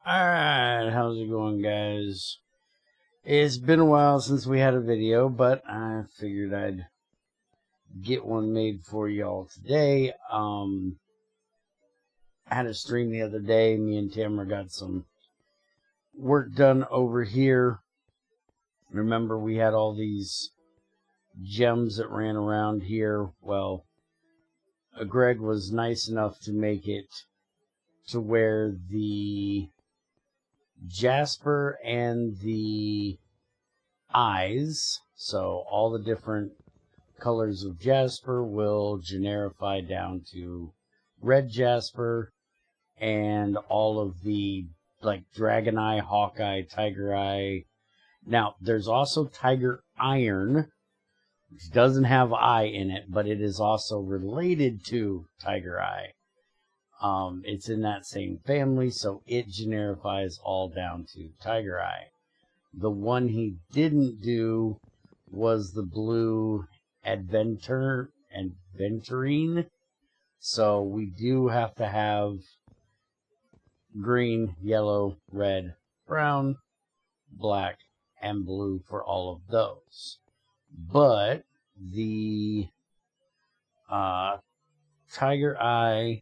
Alright, how's it going, guys? It's been a while since we had a video, but I figured I'd get one made for y'all today. I had a stream the other day. Me and Tamara got some work done over here. Remember, we had all these gems that ran around here. Well, Greg was nice enough to make it to where the jasper and the eyes, so all the different colors of jasper will generify down to red jasper, and all of the like dragon eye, hawk eye, tiger eye. Now there's also tiger iron, which doesn't have eye in it, but it is also related to tiger eye. It's in that same family, so it generifies all down to tiger eye. The one he didn't do was the blue adventurine. So we do have to have green, yellow, red, brown, black, and blue for all of those. But the tiger eye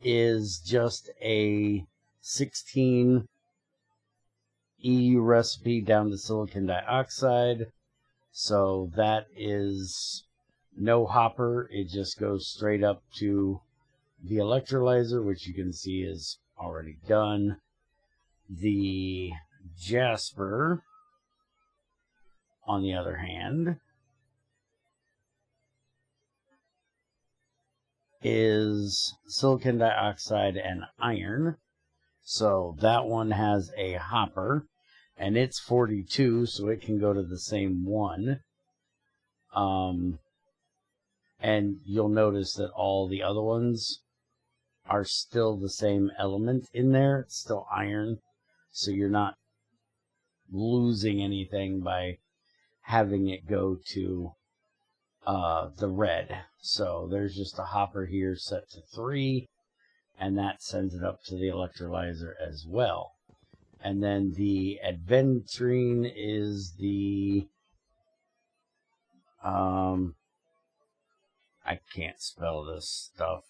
is just a 16 EU recipe down to silicon dioxide. So that is no hopper. It just goes straight up to the electrolyzer, which you can see is already done. The jasper, on the other hand, is silicon dioxide and iron. So that one has a hopper, and it's 42, so it can go to the same one. And you'll notice that all the other ones are still the same element in there. It's still iron, so you're not losing anything by having it go to the red. So there's just a hopper here set to 3, and that sends it up to the electrolyzer as well. And then the adventurine is the I can't spell this stuff.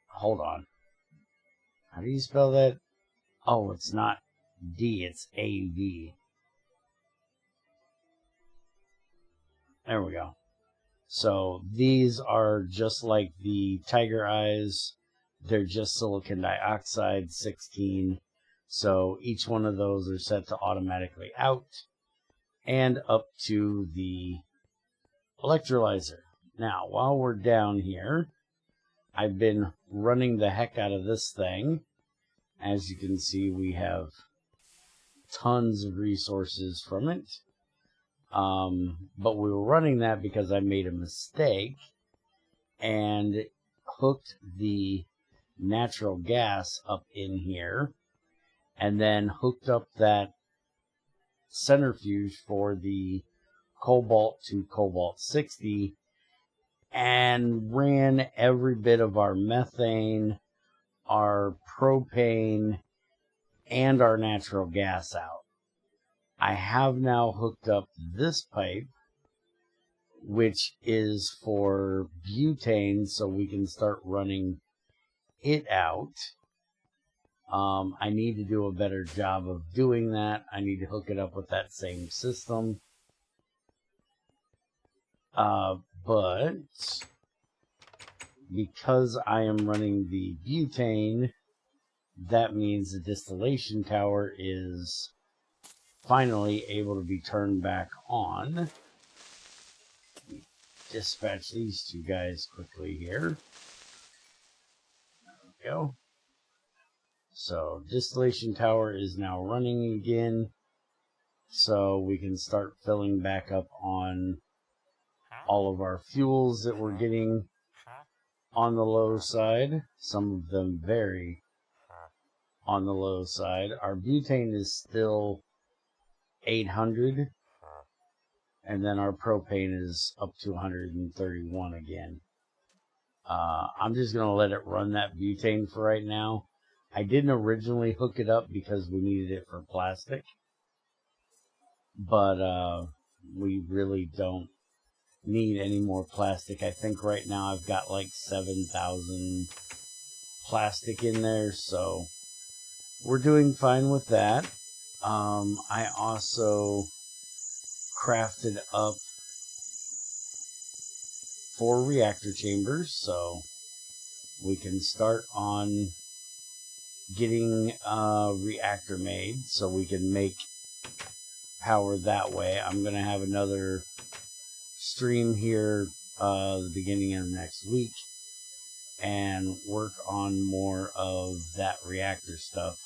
Hold on. How do you spell that? Oh, it's not D, it's AV. There we go. So these are just like the tiger eyes. They're just silicon dioxide 16. So each one of those are set to automatically out and up to the electrolyzer. Now, while we're down here, I've been running the heck out of this thing. As you can see, we have tons of resources from it. But we were running that because I made a mistake and hooked the natural gas up in here, and then hooked up that centrifuge for the cobalt to cobalt 60, and ran every bit of our methane, our propane, and our natural gas out. I have now hooked up this pipe, which is for butane, so we can start running it out. I need to do a better job of doing that. I need to hook it up with that same system. But because I am running the butane, that means the distillation tower is finally able to be turned back on. Dispatch these two guys quickly here. There we go. So distillation tower is now running again, so we can start filling back up on all of our fuels that we're getting on the low side, some of them very on the low side. Our butane is still 800, and then our propane is up to 131 again. I'm just going to let it run that butane for right now. I didn't originally hook it up because we needed it for plastic, but we really don't need any more plastic. I think right now I've got like 7,000 plastic in there, so we're doing fine with that. I also crafted up 4 reactor chambers, so we can start on getting a reactor made so we can make power that way. I'm going to have another stream here the beginning of next week and work on more of that reactor stuff.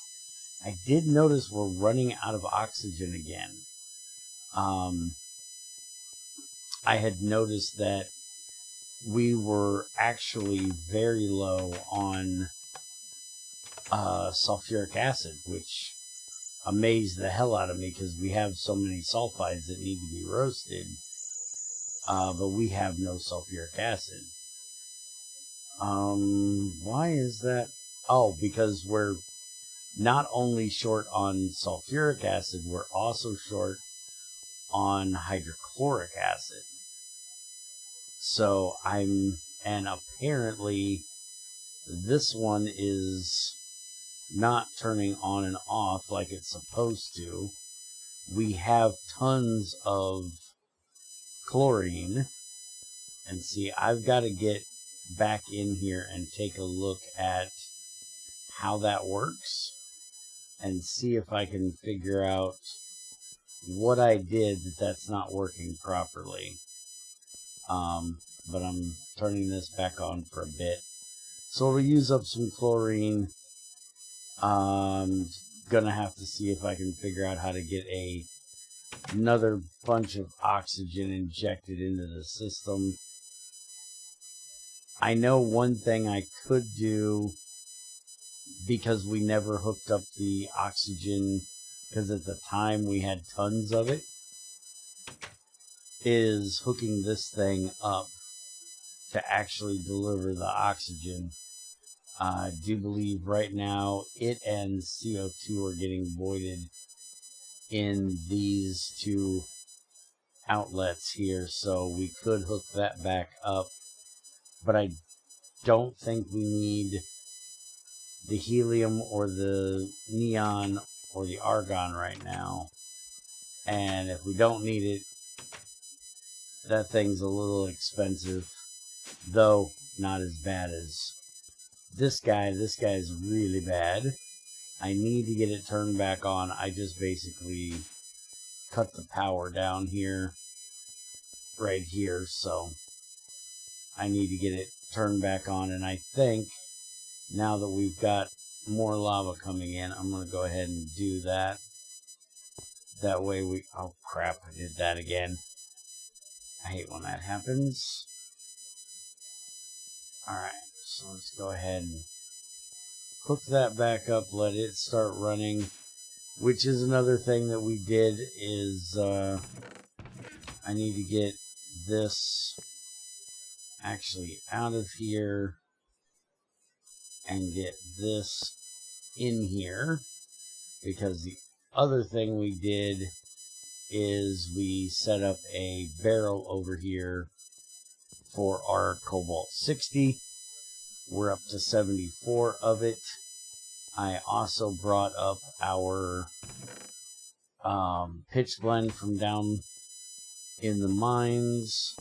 I did notice we're running out of oxygen again. I had noticed that we were actually very low on sulfuric acid, which amazed the hell out of me because we have so many sulfides that need to be roasted, but we have no sulfuric acid. Why is that? Oh, because we're not only short on sulfuric acid, we're also short on hydrochloric acid. So and apparently this one is not turning on and off like it's supposed to. We have tons of chlorine, and see, I've got to get back in here and take a look at how that works and see if I can figure out what I did that's not working properly. But I'm turning this back on for a bit, so we'll use up some chlorine. Gonna have to see if I can figure out how to get another bunch of oxygen injected into the system. I know one thing I could do, because we never hooked up the oxygen, because at the time we had tons of it, is hooking this thing up to actually deliver the oxygen. I do believe right now it and CO2 are getting voided in these 2 outlets here, so we could hook that back up, but I don't think we need the helium or the neon or the argon right now. And if we don't need it, that thing's a little expensive, though not as bad as this guy. This guy's really bad. I need to get it turned back on. I just basically cut the power down here, right here, so I need to get it turned back on. And I think now that we've got more lava coming in, I'm going to go ahead and do that. That way we... Oh, crap, I did that again. I hate when that happens. Alright, so let's go ahead and hook that back up, let it start running, which is another thing that we did is I need to get this actually out of here and get this in here, because the other thing we did is we set up a barrel over here for our cobalt 60. We're up to 74 of it. I also brought up our pitch blende from down in the mines,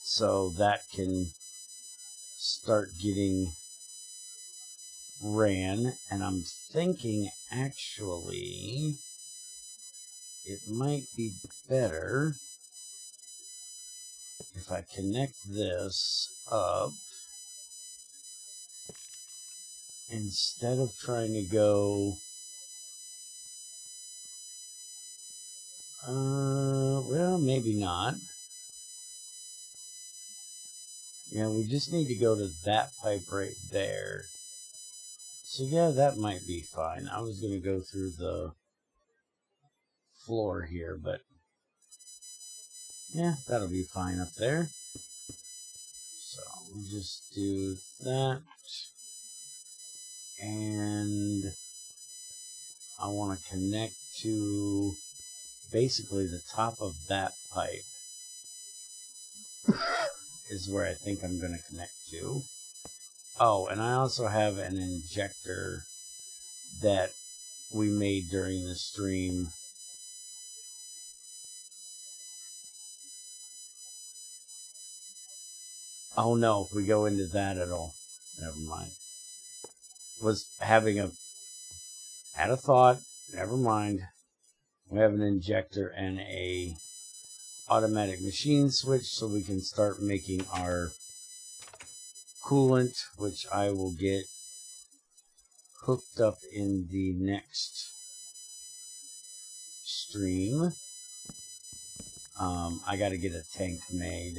so that can start getting ran. And I'm thinking actually it might be better if I connect this up instead of trying to go well, maybe not. Yeah, we just need to go to that pipe right there. So yeah, that might be fine. I was going to go through the floor here, but yeah, that'll be fine up there. we'll just do that. And I want to connect to basically the top of that pipe is where I think I'm going to connect to. Oh, and I also have an injector that we made during the stream. Oh no, if we go into that at all, never mind. Had a thought, never mind. We have an injector and a automatic machine switch so we can start making our coolant, which I will get hooked up in the next stream. I got to get a tank made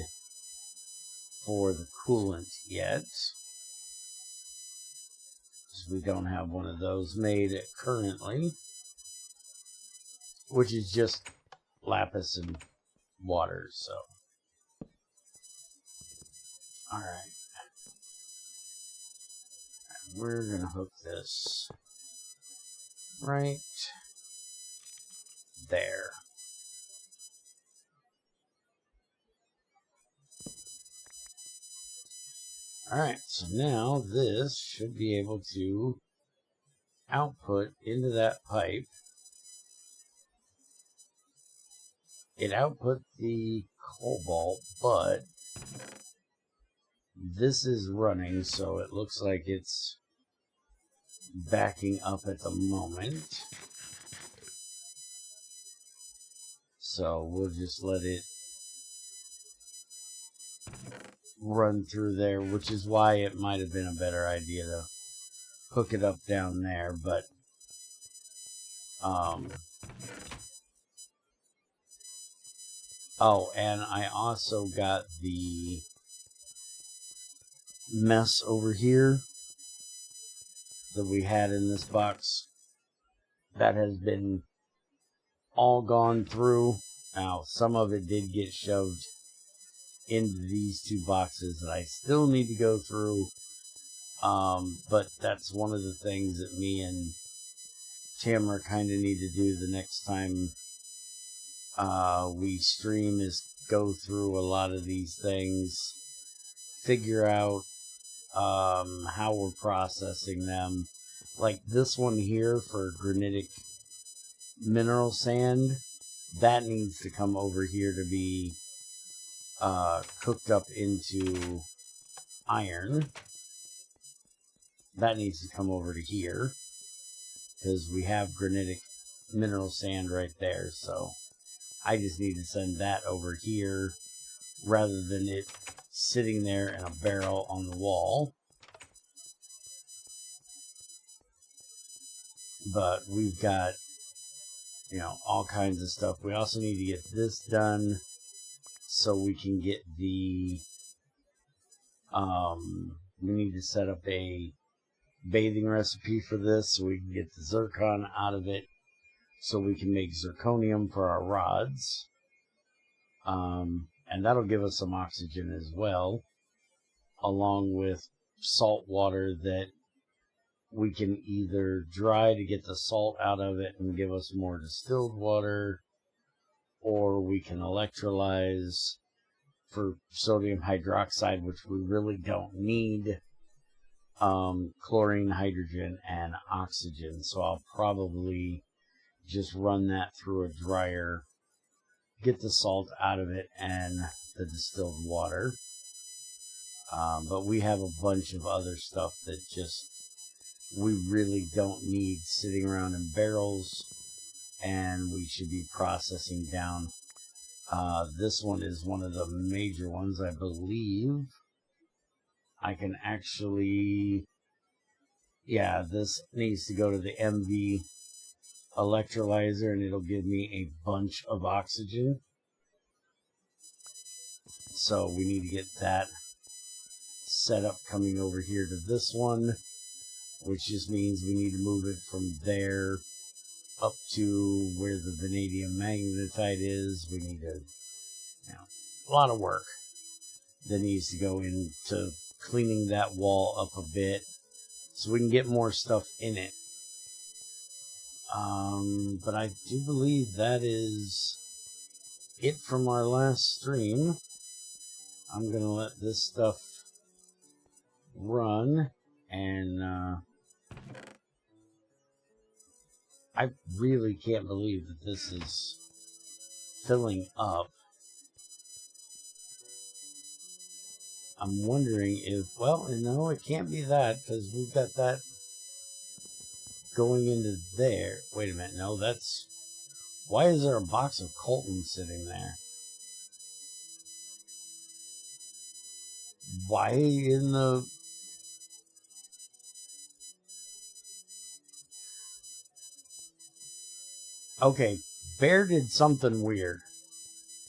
for the coolant yet, because we don't have one of those made currently, which is just lapis and water. So all right, we're gonna hook this right there. Alright, so now this should be able to output into that pipe. It output the cobalt, but this is running, so it looks like it's backing up at the moment. So we'll just let it run through there, which is why it might have been a better idea to hook it up down there, but oh, and I also got the mess over here that we had in this box that has been all gone through. Now, some of it did get shoved into these two boxes that I still need to go through. But that's one of the things that me and Tamara kind of need to do the next time we stream, is go through a lot of these things, figure out how we're processing them. Like this one here for granitic mineral sand, that needs to come over here to be cooked up into iron. That needs to come over to here because we have granitic mineral sand right there. So I just need to send that over here rather than it sitting there in a barrel on the wall. But we've got, you know, all kinds of stuff. We also need to get this done so we can get the we need to set up a bathing recipe for this so we can get the zircon out of it so we can make zirconium for our rods. And that'll give us some oxygen as well, along with salt water that we can either dry to get the salt out of it and give us more distilled water, or we can electrolyze for sodium hydroxide, which we really don't need, chlorine, hydrogen, and oxygen. So I'll probably just run that through a dryer, get the salt out of it and the distilled water. But we have a bunch of other stuff that just we really don't need sitting around in barrels, and we should be processing down. This one is one of the major ones, I believe. I can actually, yeah, this needs to go to the MV electrolyzer, and it'll give me a bunch of oxygen. So we need to get that set up coming over here to this one, which just means we need to move it from there up to where the vanadium magnetite is. We need to, you know, a lot of work that needs to go into cleaning that wall up a bit so we can get more stuff in it. But I do believe that is it from our last stream. I'm going to let this stuff run, and I really can't believe that this is filling up. I'm wondering if, well, no, it can't be that, because we've got that going into there. Wait a minute, no, that's, why is there a box of Colton sitting there? Why in the... Okay, Bear did something weird,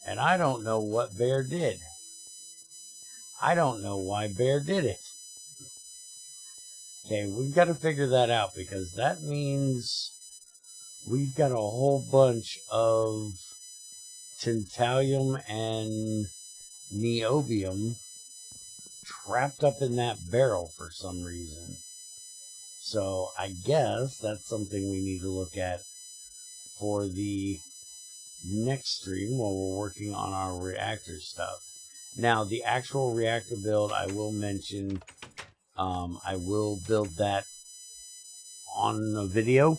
and I don't know what Bear did. I don't know why Bear did it. Okay, we've got to figure that out, because that means we've got a whole bunch of tantalum and niobium trapped up in that barrel for some reason. So I guess that's something we need to look at for the next stream while we're working on our reactor stuff. Now, the actual reactor build, I will mention, I will build that on a video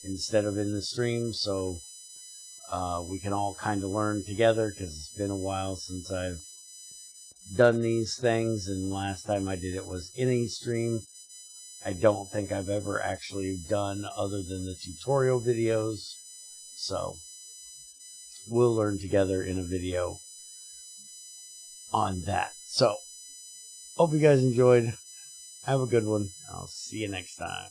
instead of in the stream, so we can all kind of learn together, because it's been a while since I've done these things, and last time I did it was in a stream. I don't think I've ever actually done other than the tutorial videos, so we'll learn together in a video on that. So, hope you guys enjoyed. Have a good one. I'll see you next time.